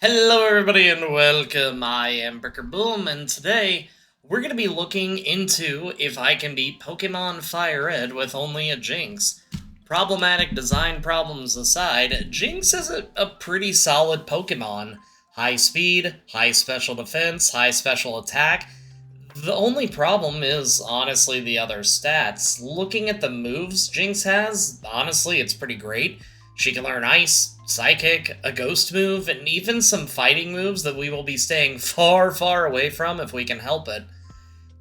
Hello everybody and welcome, I am Bricker Boom, and today we're going to be looking into if I can beat Pokemon FireRed with only a Jynx. Problematic design problems aside, Jynx is a pretty solid Pokemon. High speed, high special defense, high special attack. The only problem is, honestly, the other stats. Looking at the moves Jynx has, honestly, it's pretty great. She can learn Ice, Psychic, a Ghost move, and even some fighting moves that we will be staying far, far away from if we can help it.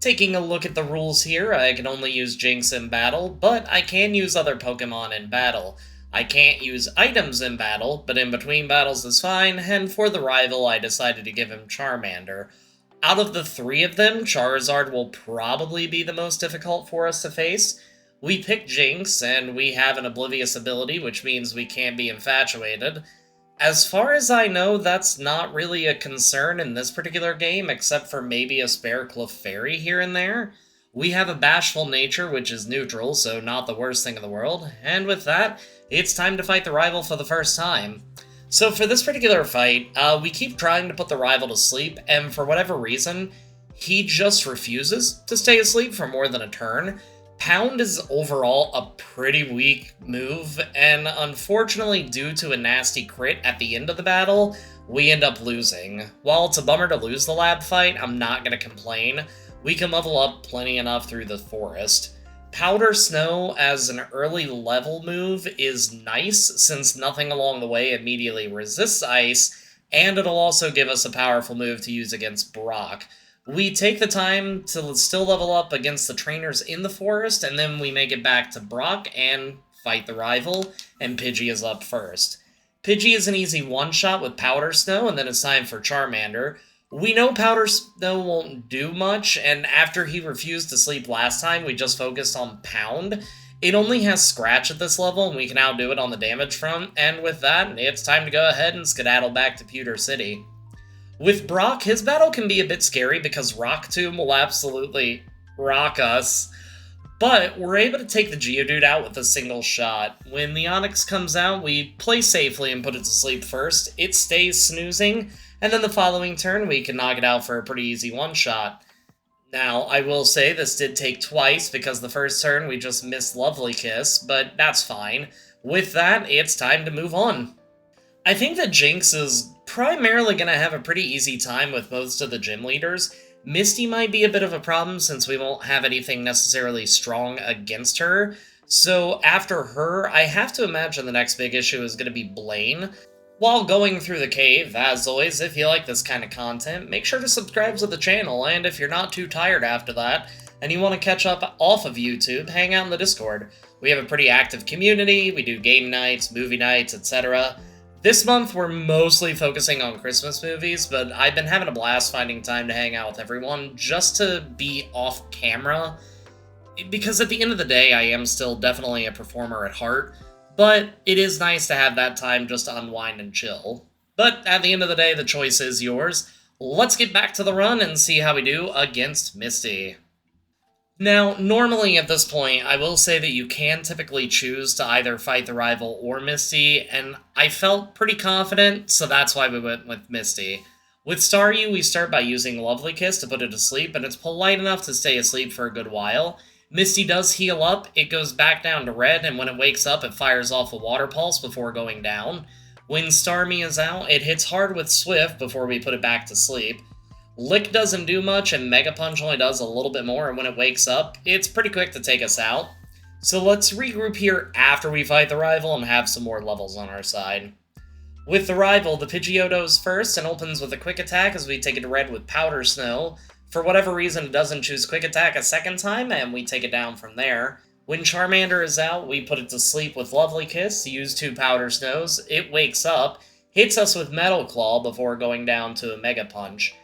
Taking a look at the rules here, I can only use Jynx in battle, but I can use other Pokemon in battle. I can't use items in battle, but in between battles is fine, and for the rival I decided to give him Charmander. Out of the three of them, Charizard will probably be the most difficult for us to face. We pick Jynx, and we have an Oblivious ability, which means we can't be infatuated. As far as I know, that's not really a concern in this particular game, except for maybe a spare Clefairy here and there. We have a Bashful Nature, which is neutral, so not the worst thing in the world, and with that, it's time to fight the rival for the first time. So for this particular fight, we keep trying to put the rival to sleep, and for whatever reason, he just refuses to stay asleep for more than a turn. Pound is overall a pretty weak move, and unfortunately, due to a nasty crit at the end of the battle, we end up losing. While it's a bummer to lose the lab fight, I'm not going to complain. We can level up plenty enough through the forest. Powder Snow as an early level move is nice, since nothing along the way immediately resists ice, and it'll also give us a powerful move to use against Brock. We take the time to still level up against the trainers in the forest, and then we make it back to Brock and fight the rival, and Pidgey is up first. Pidgey is an easy one-shot with Powder Snow, and then it's time for Charmander. We know Powder Snow won't do much, and after he refused to sleep last time, we just focused on Pound. It only has Scratch at this level, and we can outdo it on the damage front, and with that, it's time to go ahead and skedaddle back to Pewter City. With Brock, his battle can be a bit scary because Rock Tomb will absolutely rock us. But we're able to take the Geodude out with a single shot. When the Onix comes out, we play safely and put it to sleep first. It stays snoozing, and then the following turn we can knock it out for a pretty easy one-shot. Now, I will say this did take twice because the first turn we just missed Lovely Kiss, but that's fine. With that, it's time to move on. I think that Jynx is primarily going to have a pretty easy time with most of the gym leaders. Misty might be a bit of a problem since we won't have anything necessarily strong against her. So after her, I have to imagine the next big issue is going to be Blaine. While going through the cave, as always, if you like this kind of content, make sure to subscribe to the channel, and if you're not too tired after that, and you want to catch up off of YouTube, hang out in the Discord. We have a pretty active community, we do game nights, movie nights, etc. This month, we're mostly focusing on Christmas movies, but I've been having a blast finding time to hang out with everyone just to be off camera, because at the end of the day, I am still definitely a performer at heart, but it is nice to have that time just to unwind and chill. But at the end of the day, the choice is yours. Let's get back to the run and see how we do against Misty. Now, normally at this point, I will say that you can typically choose to either fight the rival or Misty, and I felt pretty confident, so that's why we went with Misty. With Staryu, we start by using Lovely Kiss to put it to sleep, and it's polite enough to stay asleep for a good while. Misty does heal up, it goes back down to red, and when it wakes up, it fires off a Water Pulse before going down. When Starmie is out, it hits hard with Swift before we put it back to sleep. Lick doesn't do much, and Mega Punch only does a little bit more, and when it wakes up, it's pretty quick to take us out. So let's regroup here after we fight the rival and have some more levels on our side. With the rival, the Pidgeotto's first and opens with a Quick Attack as we take it to red with Powder Snow. For whatever reason, it doesn't choose Quick Attack a second time, and we take it down from there. When Charmander is out, we put it to sleep with Lovely Kiss, use 2 Powder Snows, it wakes up, hits us with Metal Claw before going down to a Mega Punch.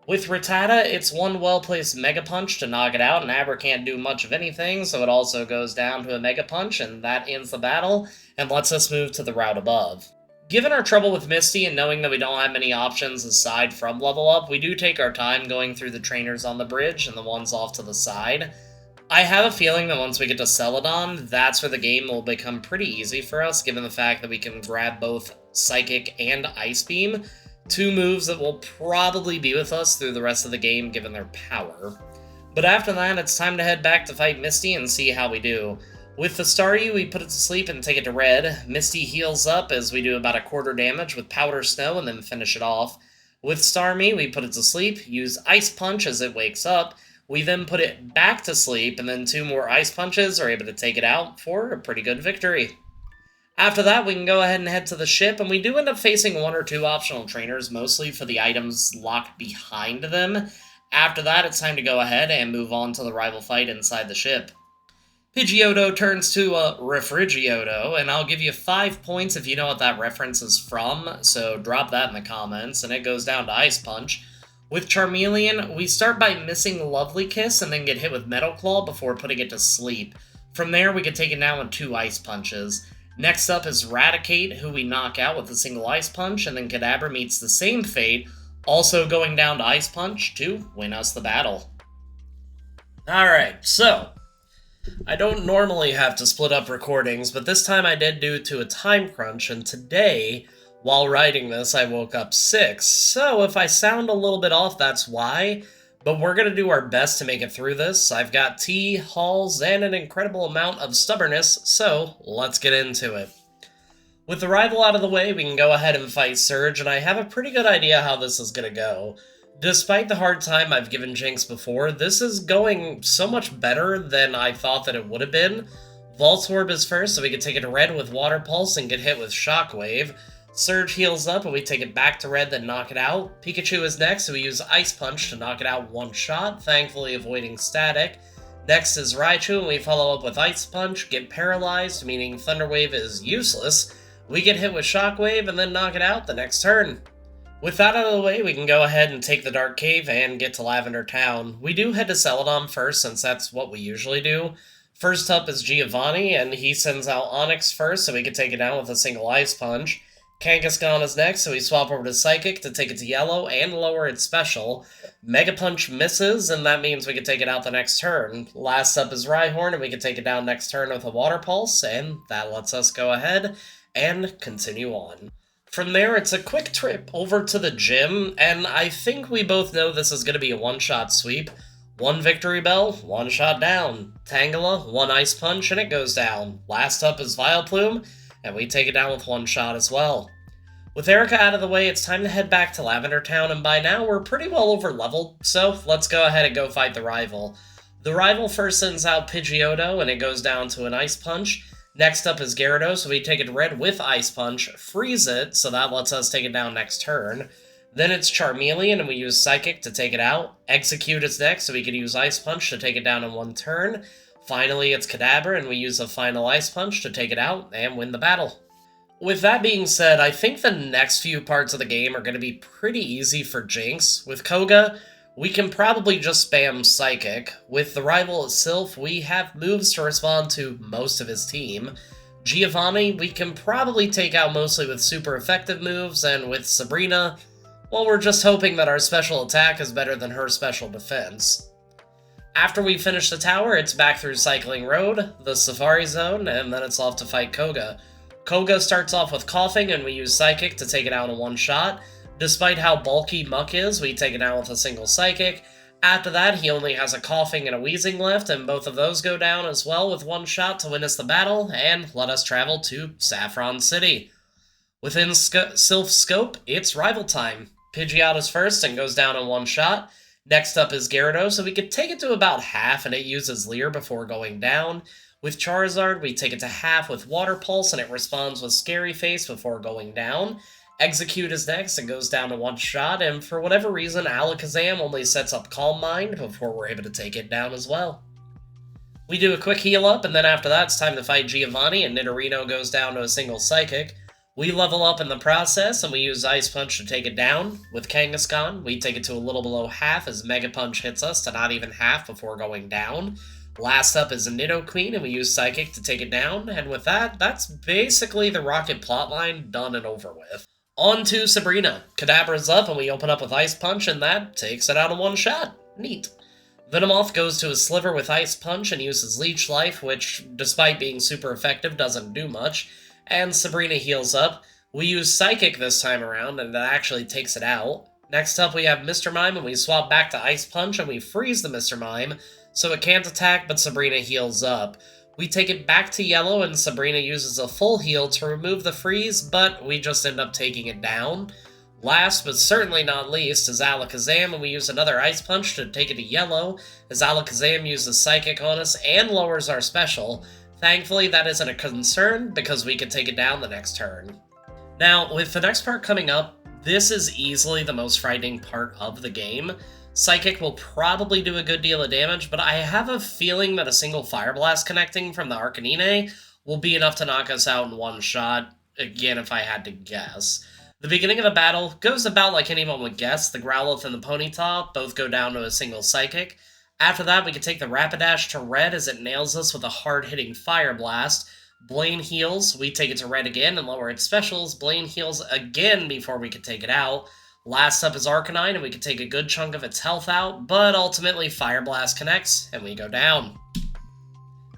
With Rattata, it's one well-placed Mega Punch to knock it out, and Aber can't do much of anything, so it also goes down to a Mega Punch, and that ends the battle, and lets us move to the route above. Given our trouble with Misty, and knowing that we don't have many options aside from level up, we do take our time going through the trainers on the bridge, and the ones off to the side. I have a feeling that once we get to Celadon, that's where the game will become pretty easy for us, given the fact that we can grab both Psychic and Ice Beam. Two moves that will probably be with us through the rest of the game given their power. But after that, it's time to head back to fight Misty and see how we do. With the Staryu, we put it to sleep and take it to red. Misty heals up as we do about a quarter damage with Powder Snow and then finish it off. With Starmie, we put it to sleep, use Ice Punch as it wakes up. We then put it back to sleep, and then 2 more Ice Punches are able to take it out for a pretty good victory. After that, we can go ahead and head to the ship, and we do end up facing 1 or 2 optional trainers, mostly for the items locked behind them. After that, it's time to go ahead and move on to the rival fight inside the ship. Pidgeotto turns to a Refrigioto, and I'll give you 5 points if you know what that reference is from, so drop that in the comments, and it goes down to Ice Punch. With Charmeleon, we start by missing Lovely Kiss and then get hit with Metal Claw before putting it to sleep. From there, we can take it down with 2 Ice Punches. Next up is Raticate, who we knock out with a single Ice Punch, and then Kadabra meets the same fate, also going down to Ice Punch to win us the battle. Alright, so I don't normally have to split up recordings, but this time I did due to a time crunch, and today, while writing this, I woke up 6, so if I sound a little bit off, that's why, but we're going to do our best to make it through this. I've got tea, halls, and an incredible amount of stubbornness, so let's get into it. With the rival out of the way, we can go ahead and fight Surge, and I have a pretty good idea how this is going to go. Despite the hard time I've given Jynx before, this is going so much better than I thought that it would have been. Voltorb is first, so we can take it to red with Water Pulse and get hit with Shockwave. Surge heals up, and we take it back to red, then knock it out. Pikachu is next, so we use Ice Punch to knock it out one shot, thankfully avoiding static. Next is Raichu, and we follow up with Ice Punch, get paralyzed, meaning Thunder Wave is useless. We get hit with Shockwave, and then knock it out the next turn. With that out of the way, we can go ahead and take the Dark Cave and get to Lavender Town. We do head to Celadon first, since that's what we usually do. First up is Giovanni, and he sends out Onix first, so we can take it down with a single Ice Punch. Kangaskhan is next, so we swap over to Psychic to take it to yellow and lower its special. Mega Punch misses, and that means we can take it out the next turn. Last up is Rhyhorn, and we can take it down next turn with a Water Pulse, and that lets us go ahead and continue on. From there, it's a quick trip over to the gym, and I think we both know this is going to be a one-shot sweep. 1 Victory Bell, 1 shot down. Tangela, 1 Ice Punch, and it goes down. Last up is Vileplume, and we take it down with 1 shot as well. With Erica out of the way, it's time to head back to Lavender Town, and by now we're pretty well over-leveled, so let's go ahead and go fight the rival. The rival first sends out Pidgeotto, and it goes down to an Ice Punch. Next up is Gyarados, so we take it red with Ice Punch, freeze it, so that lets us take it down next turn. Then it's Charmeleon, and we use Psychic to take it out. Execute is next, so we can use Ice Punch to take it down in 1 turn. Finally, it's Kadabra, and we use a final Ice Punch to take it out and win the battle. With that being said, I think the next few parts of the game are going to be pretty easy for Jynx. With Koga, we can probably just spam Psychic. With the rival itself, we have moves to respond to most of his team. Giovanni, we can probably take out mostly with super effective moves, and with Sabrina, well, we're just hoping that our special attack is better than her special defense. After we finish the tower, it's back through Cycling Road, the Safari Zone, and then it's off to fight Koga. Koga starts off with Coughing, and we use Psychic to take it out in 1 shot. Despite how bulky Muck is, we take it down with a single Psychic. After that, he only has a Coughing and a Wheezing left, and both of those go down as well with 1 shot to win us the battle, and let us travel to Saffron City. Within Sylph scope, it's rival time. Pidgeot is first and goes down in 1 shot. Next up is Gyarados, so we could take it to about half, and it uses Leer before going down. With Charizard, we take it to half with Water Pulse, and it responds with Scary Face before going down. Execute is next and goes down to 1 shot, and for whatever reason, Alakazam only sets up Calm Mind before we're able to take it down as well. We do a quick heal up, and then after that, it's time to fight Giovanni, and Nidorino goes down to a single Psychic. We level up in the process, and we use Ice Punch to take it down. With Kangaskhan, we take it to a little below half as Mega Punch hits us to not even half before going down. Last up is a Nidoqueen, and we use Psychic to take it down, and with that, that's basically the Rocket plotline done and over with. On to Sabrina. Kadabra's up, and we open up with Ice Punch, and that takes it out in 1 shot. Neat. Venomoth goes to a Sliver with Ice Punch and uses Leech Life, which, despite being super effective, doesn't do much. And Sabrina heals up. We use Psychic this time around, and that actually takes it out. Next up, we have Mr. Mime, and we swap back to Ice Punch, and we freeze the Mr. Mime, so it can't attack, but Sabrina heals up. We take it back to yellow, and Sabrina uses a full heal to remove the freeze, but we just end up taking it down. Last, but certainly not least, is Alakazam, and we use another Ice Punch to take it to yellow, as Alakazam uses Psychic on us and lowers our special. Thankfully, that isn't a concern, because we can take it down the next turn. Now, with the next part coming up, this is easily the most frightening part of the game. Psychic will probably do a good deal of damage, but I have a feeling that a single Fire Blast connecting from the Arcanine will be enough to knock us out in one shot, again if I had to guess. The beginning of the battle goes about like anyone would guess. The Growlithe and the Ponyta both go down to a single Psychic. After that, we can take the Rapidash to red as it nails us with a hard-hitting Fire Blast. Blaine heals, we take it to red again and lower its specials. Blaine heals again before we can take it out. Last up is Arcanine, and we can take a good chunk of its health out, but ultimately Fire Blast connects, and we go down.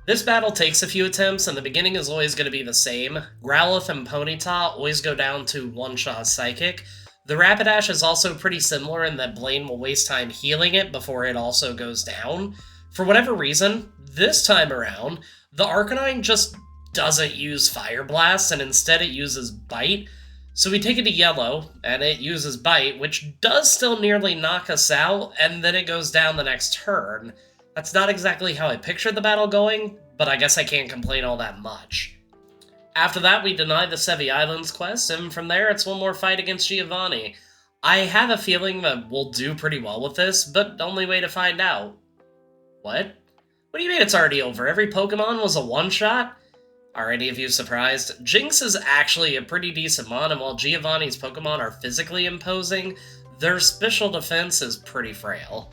This battle takes a few attempts, and the beginning is always going to be the same. Growlithe and Ponyta always go down to one-shot Psychic. The Rapidash is also pretty similar in that Blaine will waste time healing it before it also goes down. For whatever reason, this time around, the Arcanine just doesn't use Fire Blast, and instead it uses Bite. So we take it to yellow, and it uses Bite, which does still nearly knock us out, and then it goes down the next turn. That's not exactly how I pictured the battle going, but I guess I can't complain all that much. After that, we deny the Sevi Islands quest, and from there it's one more fight against Giovanni. I have a feeling that we'll do pretty well with this, but only way to find out. What? What do you mean it's already over? Every Pokemon was a one-shot? Are any of you surprised? Jynx is actually a pretty decent mon, and while Giovanni's Pokemon are physically imposing, their special defense is pretty frail.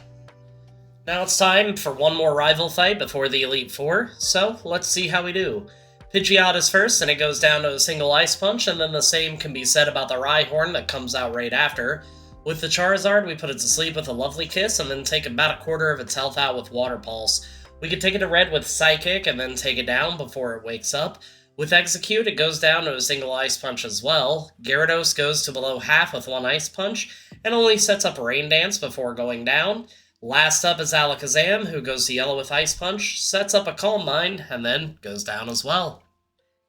Now it's time for one more rival fight before the Elite Four, so let's see how we do. Pidgeot is first, and it goes down to a single Ice Punch, and then the same can be said about the Rhyhorn that comes out right after. With the Charizard, we put it to sleep with a Lovely Kiss, and then take about a quarter of its health out with Water Pulse. We can take it to red with Psychic, and then take it down before it wakes up. With Execute, it goes down to a single Ice Punch as well. Gyarados goes to below half with one Ice Punch, and only sets up Rain Dance before going down. Last up is Alakazam, who goes to yellow with Ice Punch, sets up a Calm Mind, and then goes down as well.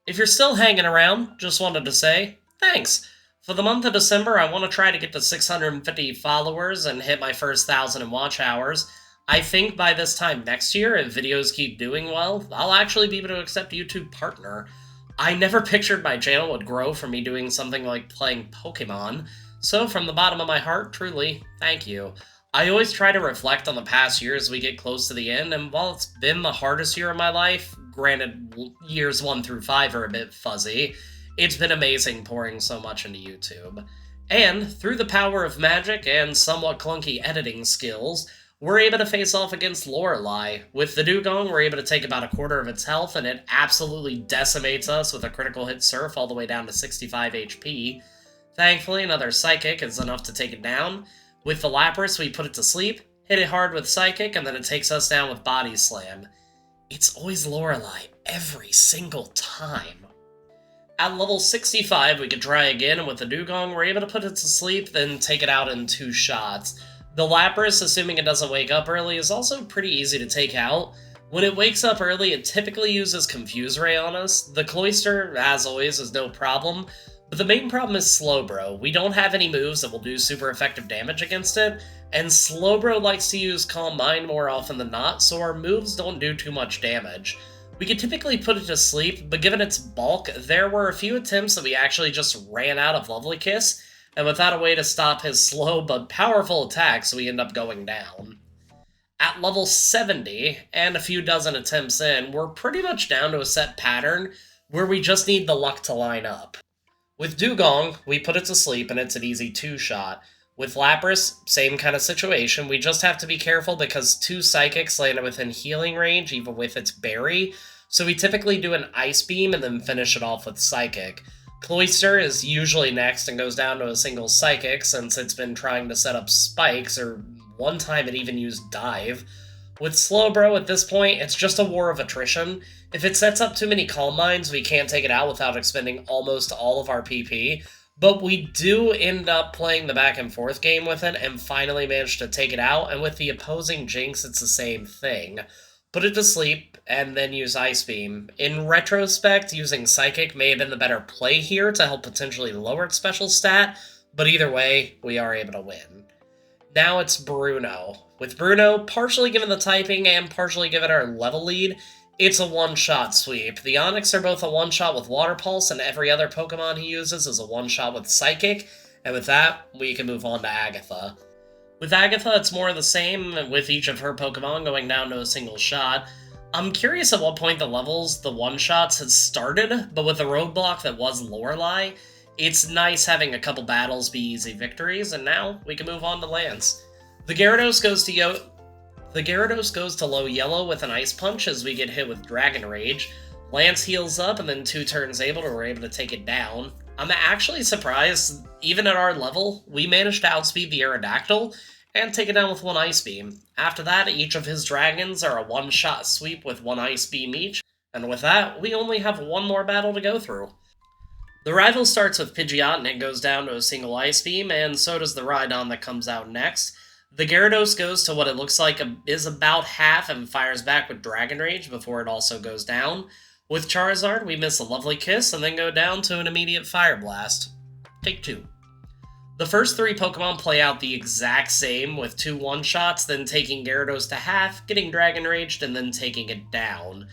If you're still hanging around, just wanted to say, thanks! For the month of December, I want to try to get to 650 followers and hit my first 1,000 in watch hours. I think by this time next year, if videos keep doing well, I'll actually be able to accept YouTube Partner. I never pictured my channel would grow from me doing something like playing Pokemon, so from the bottom of my heart, truly, thank you. I always try to reflect on the past year as we get close to the end, and while it's been the hardest year of my life, granted years 1 through 5 are a bit fuzzy, it's been amazing pouring so much into YouTube. And through the power of magic and somewhat clunky editing skills, we're able to face off against Lorelei. With the Dugong, we're able to take about a quarter of its health, and it absolutely decimates us with a critical hit Surf all the way down to 65 HP. Thankfully, another Psychic is enough to take it down. With the Lapras, we put it to sleep, hit it hard with Psychic, and then it takes us down with Body Slam. It's always Lorelei, every single time. At level 65, we can try again, and with the Dugong, we're able to put it to sleep, then take it out in 2 shots. The Lapras, assuming it doesn't wake up early, is also pretty easy to take out. When it wakes up early, it typically uses Confuse Ray on us. The Cloyster, as always, is no problem, but the main problem is Slowbro. We don't have any moves that will do super effective damage against it, and Slowbro likes to use Calm Mind more often than not, so our moves don't do too much damage. We could typically put it to sleep, but given its bulk, there were a few attempts that we actually just ran out of Lovely Kiss, and without a way to stop his slow but powerful attacks, we end up going down. At level 70, and a few dozen attempts in, we're pretty much down to a set pattern where we just need the luck to line up. With Dugong, we put it to sleep and it's an easy 2-shot. With Lapras, same kind of situation, we just have to be careful because 2 Psychics land within healing range even with its berry, so we typically do an Ice Beam and then finish it off with Psychic. Cloyster is usually next and goes down to a single Psychic since it's been trying to set up spikes, or one time it even used Dive. With Slowbro at this point, it's just a war of attrition. If it sets up too many Calm Minds, we can't take it out without expending almost all of our PP, but we do end up playing the back and forth game with it and finally manage to take it out, and with the opposing Jynx, it's the same thing. Put it to sleep, and then use Ice Beam. In retrospect, using Psychic may have been the better play here to help potentially lower its special stat, but either way, we are able to win. Now it's Bruno. With Bruno partially given the typing and partially given our level lead, it's a one-shot sweep. The Onyx are both a one-shot with Water Pulse, and every other Pokemon he uses is a one-shot with Psychic, and with that, we can move on to Agatha. With Agatha, it's more of the same, with each of her Pokemon going down to a single shot. I'm curious at what point the one-shots had started, but with the roadblock that was Lorelei, it's nice having a couple battles be easy victories, and now we can move on to Lance. The Gyarados goes to low yellow with an Ice Punch as we get hit with Dragon Rage. Lance heals up, and then 2 turns we're able to take it down. I'm actually surprised, even at our level, we managed to outspeed the Aerodactyl and take it down with 1 Ice Beam. After that, each of his dragons are a one-shot sweep with 1 Ice Beam each, and with that, we only have 1 more battle to go through. The rival starts with Pidgeot and it goes down to a single Ice Beam, and so does the Rhydon that comes out next. The Gyarados goes to what it looks like is about half and fires back with Dragon Rage before it also goes down. With Charizard, we miss a Lovely Kiss and then go down to an immediate Fire Blast. Take 2. The first 3 Pokemon play out the exact same, with 2 one-shots, then taking Gyarados to half, getting Dragon Raged, and then taking it down.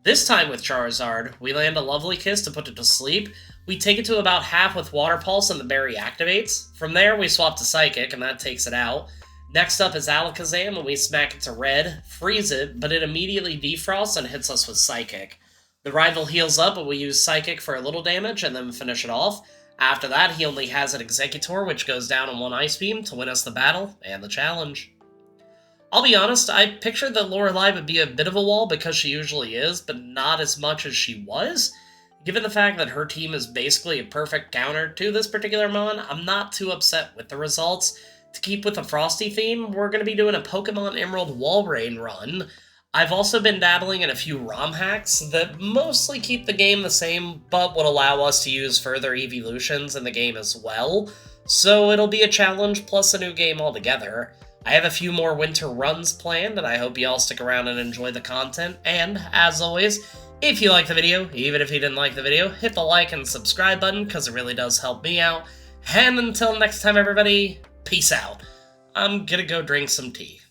This time with Charizard, we land a Lovely Kiss to put it to sleep. We take it to about half with Water Pulse and the berry activates. From there, we swap to Psychic, and that takes it out. Next up is Alakazam, and we smack it to red, freeze it, but it immediately defrosts and hits us with Psychic. The rival heals up, and we use Psychic for a little damage and then finish it off. After that, he only has an Executor, which goes down in 1 Ice Beam to win us the battle and the challenge. I'll be honest, I pictured that Lorelei would be a bit of a wall because she usually is, but not as much as she was. Given the fact that her team is basically a perfect counter to this particular Mon, I'm not too upset with the results. To keep with the Frosty theme, we're going to be doing a Pokemon Emerald Walrein run. I've also been dabbling in a few ROM hacks that mostly keep the game the same, but would allow us to use further evolutions in the game as well, so it'll be a challenge plus a new game altogether. I have a few more winter runs planned, and I hope you all stick around and enjoy the content, and, as always, if you like the video, even if you didn't like the video, hit the like and subscribe button, because it really does help me out, and until next time everybody, peace out. I'm gonna go drink some tea.